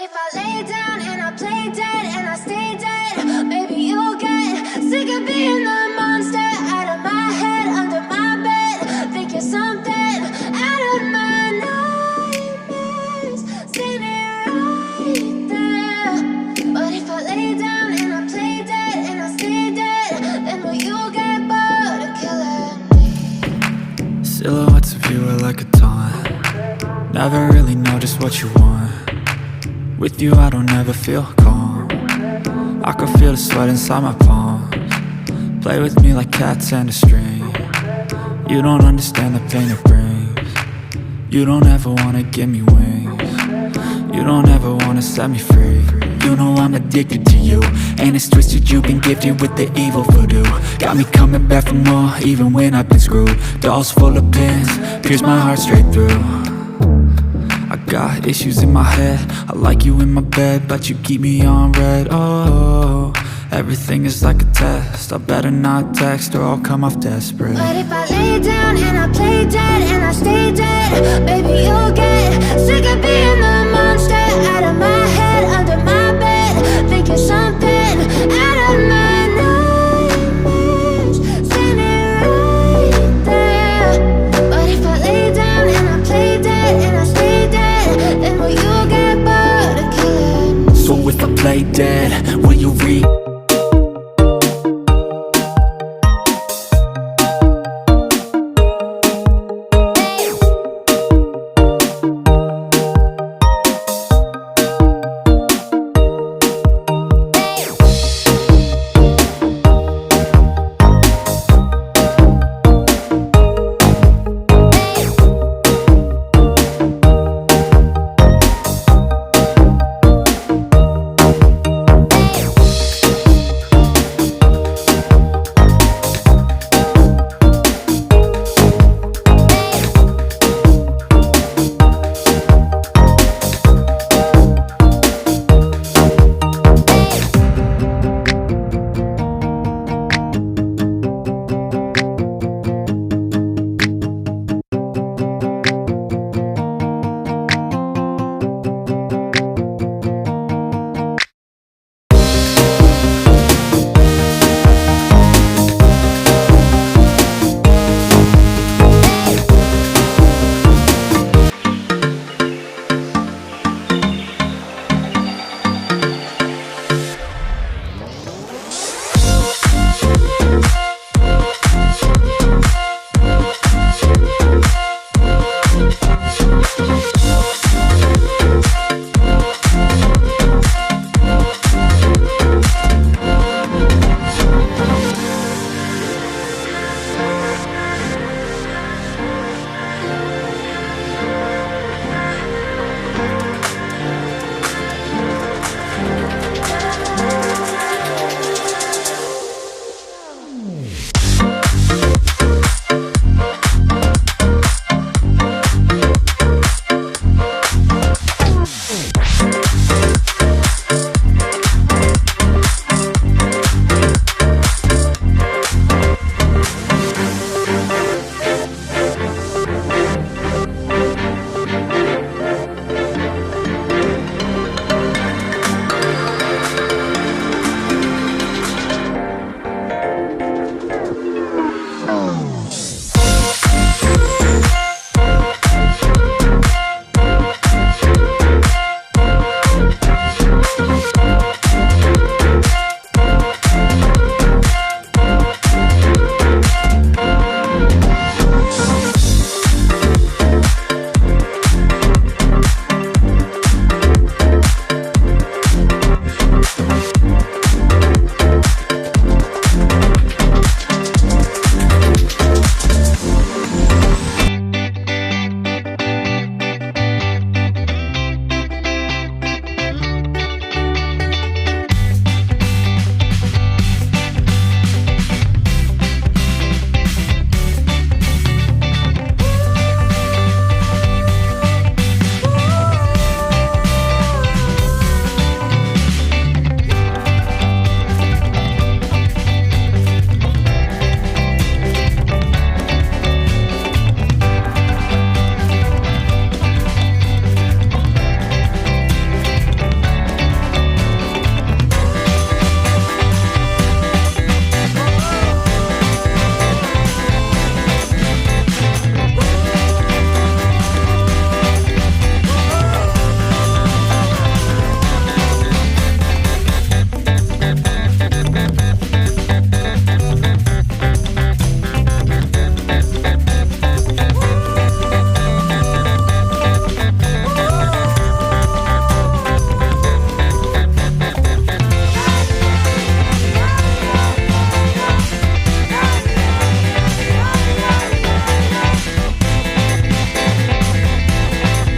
if I lay down and I play dead and I stay dead, maybe you'll get sick of being the monster out of my head, under my bed. Think you're something out of my nightmares, seen it right there. But if I lay down and I play dead and I stay dead, then will you get bored of killing me? Silhouettes of you are like a taunt. Never really know just what you want. With you I don't ever feel calm. I can feel the sweat inside my palms. Play with me like cats and a string. You don't understand the pain it brings. You don't ever wanna give me wings. You don't ever wanna set me free. You know I'm addicted to you, and it's twisted, you've been gifted with the evil voodoo. Got me coming back for more, even when I've been screwed. Dolls full of pins, pierce my heart straight through. I got issues in my head, I like you in my bed, but you keep me on red. Oh, everything is like a test, I better not text or I'll come off desperate. But if I lay down and I play dead and I stay dead, baby you'll get sick of being the monster out of my head, under my bed. Think you're something out of my nightmares, seen it right there. But if I lay down and I play dead and I stay dead, then will you get bored of killing me? So if I play dead, will you read?